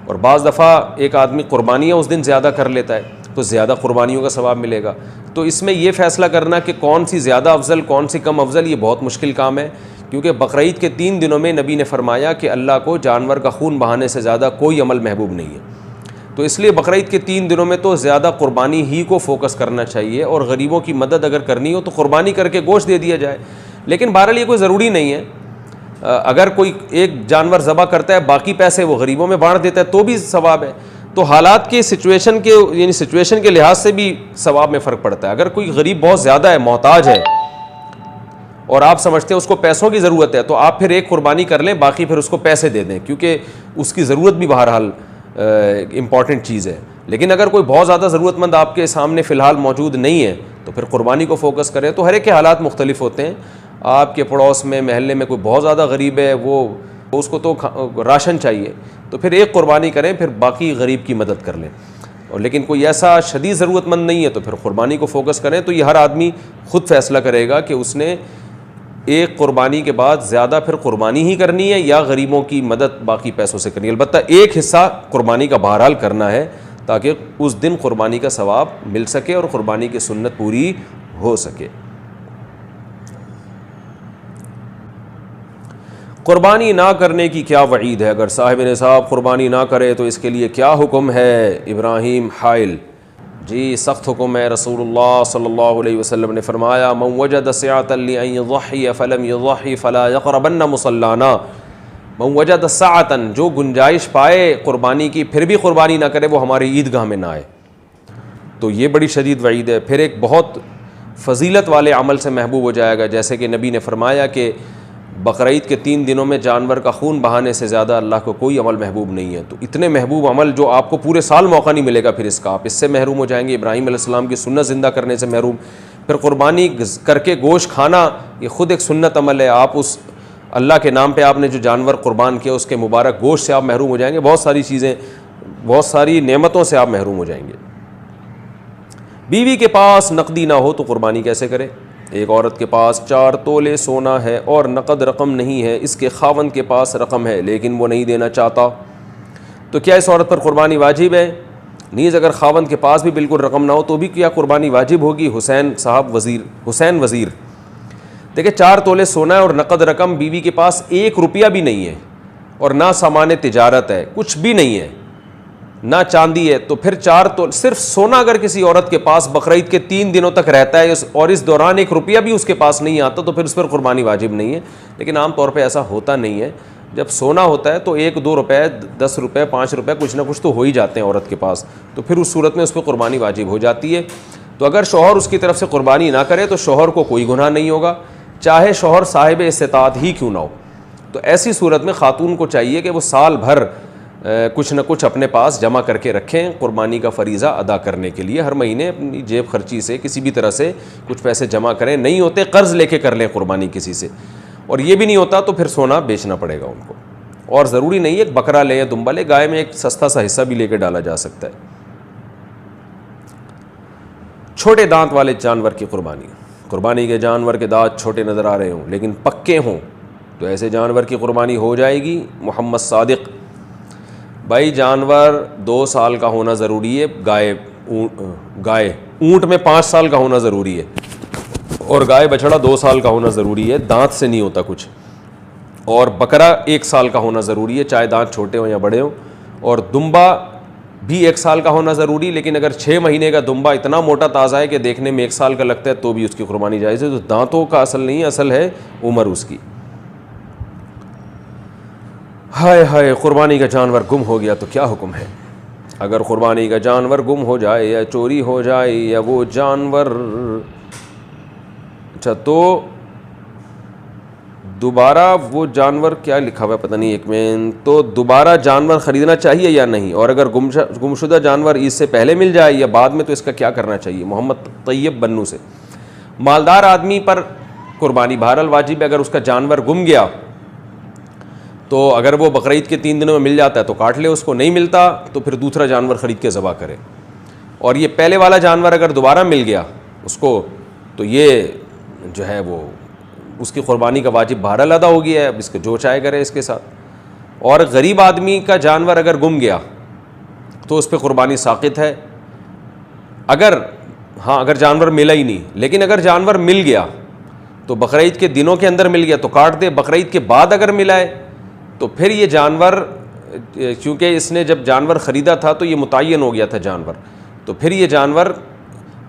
और बाज़ दफ़ा एक आदमी क़ुरबानियाँ उस दिन ज़्यादा कर लेता है तो ज़्यादा क़ुरबानियों का सवाब मिलेगा। तो इसमें यह फ़ैसला करना कि कौन सी ज़्यादा अफजल कौन सी कम अफजल, ये बहुत मुश्किल काम है, क्योंकि बकरीद के 3 दिनों में नबी ने फरमाया कि अल्लाह को जानवर का खून बहाने से ज़्यादा कोई अमल महबूब नहीं है। तो इसलिए बकरीद के 3 दिनों में तो ज़्यादा क़ुरबानी ही को फ़ोकस करना चाहिए और गरीबों की मदद अगर करनी हो तो क़ुरबानी करके गोश्त दे दिया जाए। लेकिन बहरहाल ये कोई ज़रूरी नहीं है। अगर कोई एक जानवर ज़बह करता है, बाकी पैसे वो गरीबों में बांट देता है तो भी सवाब है। तो हालात के सिचुएशन के लिहाज से भी सवाब में फ़र्क पड़ता है। अगर कोई गरीब बहुत ज़्यादा है, मोहताज है और आप समझते हैं उसको पैसों की ज़रूरत है तो आप फिर एक क़ुरबानी कर लें, बाकी फिर उसको पैसे दे दें, क्योंकि उसकी ज़रूरत भी बहरहाल इम्पॉर्टेंट चीज़ है। लेकिन अगर कोई बहुत ज़्यादा ज़रूरतमंद आपके सामने फ़िलहाल मौजूद नहीं है तो फिर क़ुरबानी को फ़ोकस करें। तो हर एक के हालात मुख्तलिफ होते हैं। आपके पड़ोस में महल्ले में कोई बहुत ज़्यादा गरीब है, वो उसको तो राशन चाहिए, तो फिर एक क़ुरबानी करें, फिर बाकी गरीब की मदद कर लें। और लेकिन कोई ऐसा शदीद ज़रूरतमंद नहीं है तो फिर क़ुरबानी को फ़ोकस करें। तो ये हर आदमी ख़ुद फ़ैसला करेगा कि उसने एक क़ुरबानी के बाद ज़्यादा फिर क़ुरबानी ही करनी है या गरीबों की मदद बाकी पैसों से करनी है। अलबत्ता एक हिस्सा क़ुरबानी का बहरहाल करना है ताकि उस दिन क़ुरबानी का सवाब मिल सके और क़ुरबानी की सुन्नत पूरी हो सके। क़ुरबानी ना करने की क्या वईद है? अगर साहिब निसाब क़ुरबानी ना करे तो इसके लिए क्या हुक्म है? इब्राहीम हाइल जी, सख्त हुक्म है। रसूलुल्लाह सल्लल्लाहु अलैहि वसल्लम ने फरमाया, मन वजद सअतन लिअन युज़ही फलम युज़ही फला यक़रबन्न मुसल्लाना। मन वजद सअतन, जो गुंजाइश पाए क़ुरबानी की फिर भी क़ुरबानी ना करे, वो हमारी ईदगाह में ना आए। तो ये बड़ी शदीद वईद है। फिर एक बहुत फ़जीलत वाले अमल से महबूब हो जाएगा, जैसे कि नबी ने फरमाया कि बकरीद के 3 दिनों में जानवर का खून बहाने से ज़्यादा अल्लाह को कोई अमल महबूब नहीं है। तो इतने महबूब अमल जो आपको पूरे साल मौका नहीं मिलेगा फिर इसका, आप इससे महरूम हो जाएंगे। इब्राहीम अलैहिस्सलाम की सुन्नत ज़िंदा करने से महरूम। फिर क़ुरबानी करके गोश्त खाना, ये ख़ुद एक सुन्नत अमल है। आप उस अल्लाह के नाम पर आपने जो जानवर क़ुरबान किया उसके मुबारक गोश्त से आप महरूम हो जाएंगे। बहुत सारी चीज़ें, बहुत सारी नेमतों से आप महरूम हो जाएंगे। बीवी के पास नकदी ना हो तो क़ुरबानी कैसे करे? एक औरत के पास 4 तोले सोना है और नकद रकम नहीं है, इसके खावंद के पास रकम है लेकिन वो नहीं देना चाहता, तो क्या इस औरत पर क़ुरबानी वाजिब है? नीज़ अगर खावंद के पास भी बिल्कुल रकम ना हो तो भी क्या क़ुरबानी वाजिब होगी? हुसैन वज़ीर देखिए, 4 तोले सोना है और नकद रकम, बीवी के पास 1 रुपया भी नहीं है और ना सामान तिजारत है, कुछ भी नहीं है, ना चांदी है, तो फिर 4 तोले सिर्फ सोना अगर किसी औरत के पास बकरीद के 3 दिनों तक रहता है और इस दौरान 1 रुपया भी उसके पास नहीं आता तो फिर उस पर क़ुरबानी वाजिब नहीं है। लेकिन आम तौर पे ऐसा होता नहीं है। जब सोना होता है तो 1-2 रुपये, 10 रुपये, 5 रुपये कुछ ना कुछ तो हो ही जाते हैं औरत के पास, तो फिर उस सूरत में उस पर क़ुरबानी वाजिब हो जाती है। तो अगर शौहर उसकी तरफ से क़ुरबानी ना करे तो शौहर को कोई गुनाह नहीं होगा, चाहे शौहर साहिब इस्तिताअत ही क्यों ना हो। तो ऐसी सूरत में ख़ातून को चाहिए कि वो साल भर कुछ न कुछ अपने पास जमा करके रखें क़ुरबानी का फ़रीज़ा अदा करने के लिए। हर महीने अपनी जेब खर्ची से किसी भी तरह से कुछ पैसे जमा करें, नहीं होते कर्ज़ लेके कर लें क़ुरबानी किसी से, और ये भी नहीं होता तो फिर सोना बेचना पड़ेगा उनको। और ज़रूरी नहीं है एक बकरा ले या दुम्बा ले, गाय में एक सस्ता सा हिस्सा भी लेकर डाला जा सकता है। छोटे दांत वाले जानवर की क़ुरबानी के जानवर के दांत छोटे नज़र आ रहे हों लेकिन पक्के हों तो ऐसे जानवर की क़ुरबानी हो जाएगी। मोहम्मद सादिक भाई, जानवर 2 साल का होना ज़रूरी है, गाय गाय, ऊँट में 5 साल का होना ज़रूरी है और गाय बछड़ा 2 साल का होना ज़रूरी है, दांत से नहीं होता कुछ। और बकरा 1 साल का होना ज़रूरी है, चाहे दांत छोटे हों या बड़े हों। और दुम्बा भी 1 साल का होना ज़रूरी, लेकिन अगर 6 महीने का दुम्बा इतना मोटा ताज़ा है कि देखने में 1 साल का लगता है तो भी उसकी कुर्बानी जायज़ है। तो दांतों का असल नहीं है, असल है उम्र उसकी। हाय हाय, कुर्बानी का जानवर गुम हो गया तो क्या हुक्म है? अगर कुर्बानी का जानवर गुम हो जाए या चोरी हो जाए या वो जानवर, अच्छा तो दोबारा वो जानवर, क्या लिखा हुआ है पता नहीं, एक में तो दोबारा जानवर ख़रीदना चाहिए या नहीं? और अगर गुमशुदा जानवर इससे पहले मिल जाए या बाद में तो इसका क्या करना चाहिए? मोहम्मद तैयब बन्नू से। मालदार आदमी पर कुर्बानी बहरहाल वाजिब है। अगर उसका जानवर गुम गया तो अगर वो बकरीद के 3 दिनों में मिल जाता है तो काट ले, उसको नहीं मिलता तो फिर दूसरा जानवर ख़रीद के ज़बह करे। और ये पहले वाला जानवर अगर दोबारा मिल गया उसको तो ये जो है वो उसकी कुर्बानी का वाजिब बहरहाल अदा हो गया है, अब इसको जो चाहे करे इसके साथ। और गरीब आदमी का जानवर अगर गुम गया तो उस पर कुर्बानी साक़ित है। अगर जानवर मिला ही नहीं, लेकिन अगर जानवर मिल गया तो बकरीद के दिनों के अंदर मिल गया तो काट दे। बकरीद के बाद अगर मिला है तो फिर ये जानवर, क्योंकि इसने जब जानवर ख़रीदा था तो ये मुतय्यन हो गया था जानवर, तो फिर ये जानवर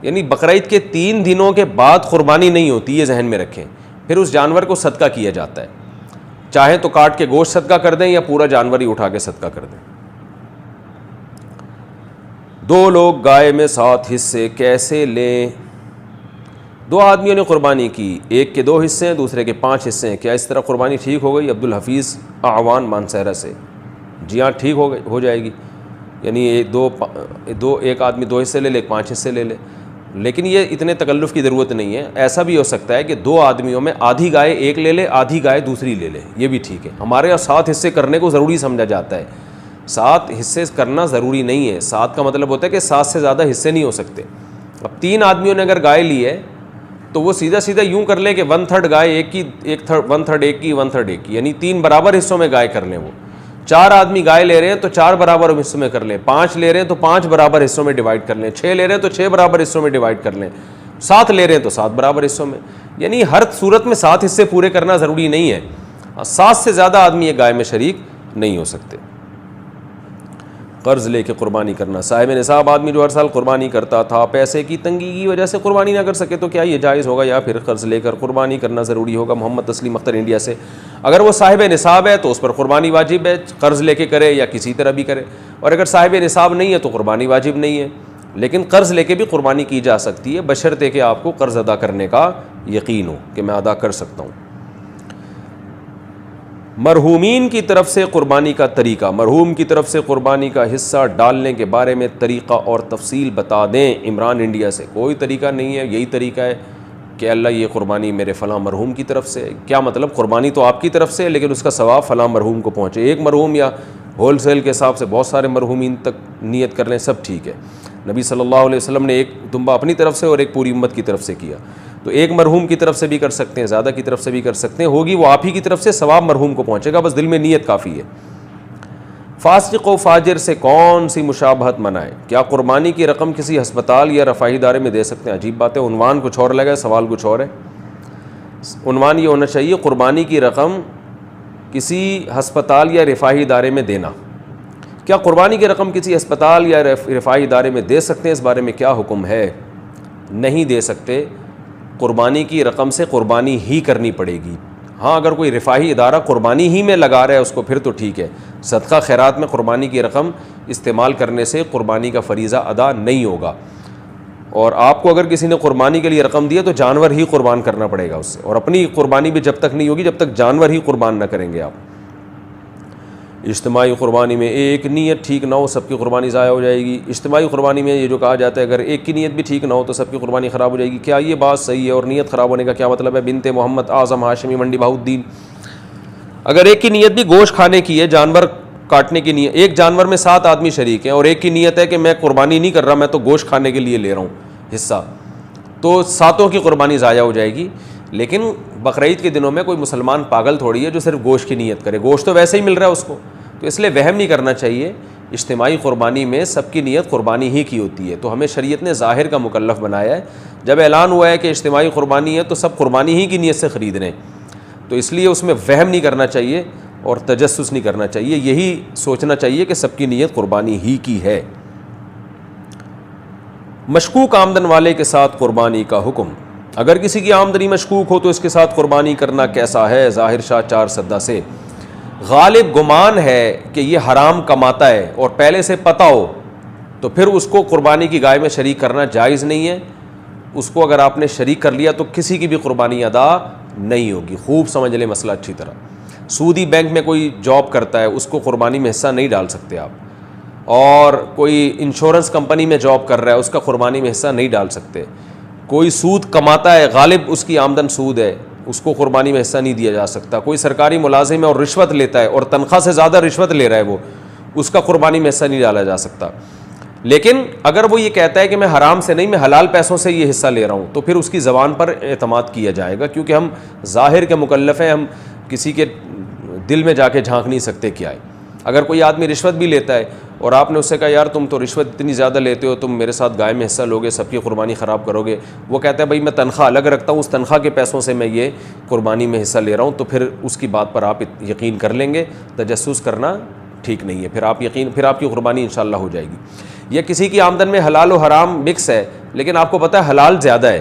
यानी बकरीद के 3 दिनों के बाद कुर्बानी नहीं होती, ये जहन में रखें। फिर उस जानवर को सदका किया जाता है, चाहे तो काट के गोश्त सदका कर दें या पूरा जानवर ही उठा के सदका कर दें। 2 लोग गाय में 7 हिस्से कैसे लें? 2 आदमियों ने कुर्बानी की, एक के 2 हिस्से हैं, दूसरे के 5 हिस्से हैं, क्या इस तरह कुर्बानी ठीक हो गई? अब्दुल हफीज़ आवान मानसहरा से। जी हाँ, ठीक हो जाएगी। यानी एक आदमी 2 हिस्से ले ले, 5 हिस्से ले ले। लेकिन ये इतने तकल्लुफ़ की ज़रूरत नहीं है। ऐसा भी हो सकता है कि 2 आदमियों में आधी गाय एक ले ले, आधी गाय दूसरी ले ले, ये भी ठीक है। हमारे यहाँ 7 हिस्से करने को ज़रूरी समझा जाता है। 7 हिस्से करना ज़रूरी नहीं है। 7 का मतलब होता है कि 7 से ज़्यादा हिस्से नहीं हो सकते। अब 3 आदमियों ने अगर गाय ली है तो वो सीधा सीधा यूँ कर लें कि 1/3 गाय एक की, 1/3 एक की, 1/3 एक की, यानी 3 बराबर हिस्सों में गाय कर लें। वो 4 आदमी गाय ले रहे हैं तो 4 बराबर हिस्सों में कर लें, 5 ले रहे हैं तो 5 बराबर हिस्सों में डिवाइड कर लें, 6 ले रहे हैं तो 6 बराबर हिस्सों में डिवाइड कर लें, 7 ले रहे हैं तो 7 बराबर हिस्सों में। यानी हर सूरत में 7 हिस्से पूरे करना ज़रूरी नहीं है। 7 से ज़्यादा आदमी एक गाय में शरीक नहीं हो सकते। कर्ज़ लेके कुर्बानी करना, साहिब निसाब आदमी जो हर साल कुर्बानी करता था, पैसे की तंगी की वजह से कुर्बानी ना कर सके तो क्या ये जायज़ होगा या फिर कर्ज़ लेकर कुर्बानी करना ज़रूरी होगा? मोहम्मद तस्लीम अख्तर इंडिया से। अगर वो साहिब निसाब है तो उस पर कुर्बानी वाजिब है, कर्ज़ लेके करे या किसी तरह भी करे। और अगर साहिब निसाब नहीं है तो कुर्बानी वाजिब नहीं है, लेकिन कर्ज़ लेके भी कुर्बानी की जा सकती है, बशर्ते कि आपको कर्ज़ अदा करने का यकीन हो कि मैं अदा कर सकता हूँ। मरहूमीन की तरफ से कुर्बानी का तरीका, मरहूम की तरफ से कुर्बानी का हिस्सा डालने के बारे में तरीक़ा और तफसील बता दें। इमरान इंडिया से। कोई तरीका नहीं है, यही तरीका है कि अल्लाह ये कुर्बानी मेरे फ़लाँ मरहूम की तरफ से। क्या मतलब? कुर्बानी तो आपकी तरफ से है लेकिन उसका सवाब फ़लाँ मरहूम को पहुँचे। एक मरहूम या होल सेल के हिसाब से बहुत सारे मरहूमीन तक नियत कर लें, सब ठीक है। नबी सल्लल्लाहु अलैहि वसल्लम ने एक दुम्बा अपनी तरफ से और एक पूरी उम्मत की तरफ से किया, तो एक मरहूम की तरफ से भी कर सकते हैं, ज़्यादा की तरफ से भी कर सकते हैं, होगी वो आप ही की तरफ से, सवाब मरहूम को पहुँचेगा, बस दिल में नीयत काफ़ी है। फासिक व फाजिर से कौन सी मुशाबहत मनाए? क्या कुर्बानी की रकम किसी हस्पताल या रफ़ाही इदारे में दे सकते हैं? अजीब बात है, उन्वान कुछ और लगा है, सवाल कुछ और है। उन्वान ये होना चाहिए, कुर्बानी की रकम किसी हस्पताल या रफ़ाही इदारे में देना। क्या कुर्बानी की रकम किसी अस्पताल या रफ़ाही इदारे में दे सकते हैं? इस बारे में क्या हुक्म है? नहीं दे सकते। कुर्बानी की रकम से कुर्बानी ही करनी पड़ेगी। हाँ, अगर कोई रिफ़ाही इदारा कुर्बानी ही में लगा रहा है उसको फिर तो ठीक है। सदका खैरात में कुर्बानी की रकम इस्तेमाल करने से कुर्बानी का फ़रीज़ा अदा नहीं होगा। और आपको अगर किसी ने कुर्बानी के लिए रकम दी है तो जानवर ही कुर्बान करना पड़ेगा उससे, और अपनी कुर्बानी भी जब तक नहीं होगी जब तक जानवर ही कुर्बान न करेंगे आप। इज्तिमाई कुर्बानी में एक नीयत ठीक ना हो सबकी कुर्बानी ज़ाया हो जाएगी। इज्तिमाई कुर्बानी में ये जो कहा जाता है अगर एक की नीयत भी ठीक ना हो तो सबकी कुर्बानी ख़राब हो जाएगी, क्या ये बात सही है? और नीयत ख़राब होने का क्या मतलब है? बिनते मोहम्मद आज़म हाशमी मंडी बहाउद्दीन। अगर एक की नीयत भी गोश्त खाने की है, जानवर काटने की नीयत, एक जानवर में 7 आदमी शरीक हैं और एक की नीयत है कि मैं कुर्बानी नहीं कर रहा, मैं तो गोश्त खाने के लिए ले रहा हूँ हिस्सा, तो 7 की कुर्बानी ज़ाया हो जाएगी। लेकिन बकरीद के दिनों में कोई मुसलमान पागल थोड़ी है जो सिर्फ गोश्त की नीयत करे, गोश्त तो वैसे ही मिल रहा है उसको, तो इसलिए वहम नहीं करना चाहिए इज्तिमाई क़ुरबानी में सबकी नीयत क़ुरबानी ही की होती है। तो हमें शरीयत ने ज़ाहिर का मुकल्लफ़ बनाया है। जब ऐलान हुआ है कि इज्तिमाई क़ुरबानी है तो सब क़ुरबानी ही की नीयत से ख़रीद रहे हैं, तो इसलिए उसमें वहम नहीं करना चाहिए और तजस्सुस नहीं करना चाहिए। यही सोचना चाहिए कि सबकी नीयत क़ुरबानी ही की है। मशकूक आमदन वाले के साथ क़ुरबानी का हुक्म। अगर किसी की आमदनी मशकूक हो तो इसके साथ क़ुरबानी करना कैसा है? ज़ाहिर शाह 4 सद्दा से गालिब गुमान है कि ये हराम कमाता है और पहले से पता हो तो फिर उसको क़ुरबानी की गाय में शरीक करना जायज़ नहीं है। उसको अगर आपने शरीक कर लिया तो किसी की भी क़ुरबानी अदा नहीं होगी। खूब समझ लें मसला अच्छी तरह। सूदी बैंक में कोई जॉब करता है, उसको क़ुरबानी में हिस्सा नहीं डाल सकते आप। और कोई इंश्योरेंस कंपनी में जॉब कर रहा है, उसका क़ुरबानी में हिस्सा नहीं डाल सकते। कोई सूद कमाता है, गालिब उसकी आमदन सूद है, उसको क़ुरबानी में हिस्सा नहीं दिया जा सकता। कोई सरकारी मुलाजिम है और रिश्वत लेता है और तनख्वाह से ज़्यादा रिश्वत ले रहा है, वो उसका क़ुरबानी में हिस्सा नहीं डाला जा सकता। लेकिन अगर वो ये कहता है कि मैं हराम से नहीं, मैं हलाल पैसों से ये हिस्सा ले रहा हूँ, तो फिर उसकी ज़बान पर एतमाद किया जाएगा, क्योंकि हम ज़ाहिर के मुकल्लफ़ हैं, हम किसी के दिल में जाके झांक नहीं सकते क्या है। अगर कोई आदमी रिश्वत भी लेता है और आपने उससे कहा यार तुम तो रिश्वत इतनी ज़्यादा लेते हो, तुम मेरे साथ गाय में हिस्सा लोगे, सबकी क़ुरबानी ख़राब करोगे, वो कहता है भाई मैं तनख्वाह अलग रखता हूँ, उस तनख्वाह के पैसों से मैं ये क़ुरबानी में हिस्सा ले रहा हूँ, तो फिर उसकी बात पर आप यकीन कर लेंगे। तजस्सुस करना ठीक नहीं है। फिर आपकी क़ुरबानी इंशाअल्लाह हो जाएगी। या किसी की आमदन में हलाल और हराम मिक्स है, लेकिन आपको पता है हलाल ज़्यादा है,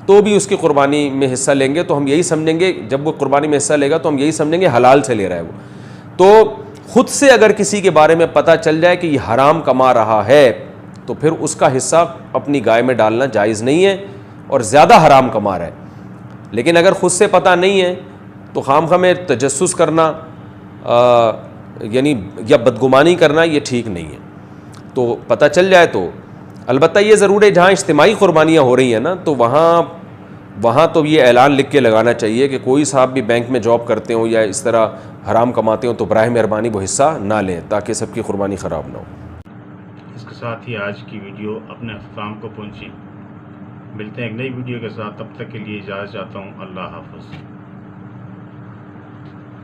तो भी उसकी क़ुरबानी में हिस्सा लेंगे तो हम यही समझेंगे, जब वो क़ुरबानी में हिस्सा लेगा तो हम यही समझेंगे हलाल से ले रहा है वो। तो खुद से अगर किसी के बारे में पता चल जाए कि ये हराम कमा रहा है तो फिर उसका हिस्सा अपनी गाय में डालना जायज़ नहीं है और ज़्यादा हराम कमा रहा है। लेकिन अगर ख़ुद से पता नहीं है तो खामखा में तजस्सुस करना यानी या बदगुमानी करना ये ठीक नहीं है। तो पता चल जाए तो अलबत्ता ये ज़रूर है जहाँ इज्तिमाई क़ुरबानियाँ हो रही हैं ना, तो वहाँ तो ये ऐलान लिख के लगाना चाहिए कि कोई साहब भी बैंक में जॉब करते हो या इस तरह हराम कमाते हो तो बराए मेहरबानी वो हिस्सा ना लें, ताकि सबकी क़ुरबानी ख़राब ना हो। इसके साथ ही आज की वीडियो अपने अख्ताम को पहुँची। मिलते हैं एक नई वीडियो के साथ, तब तक के लिए इजाज़त चाहता हूँ। अल्लाह हाफ़िज़।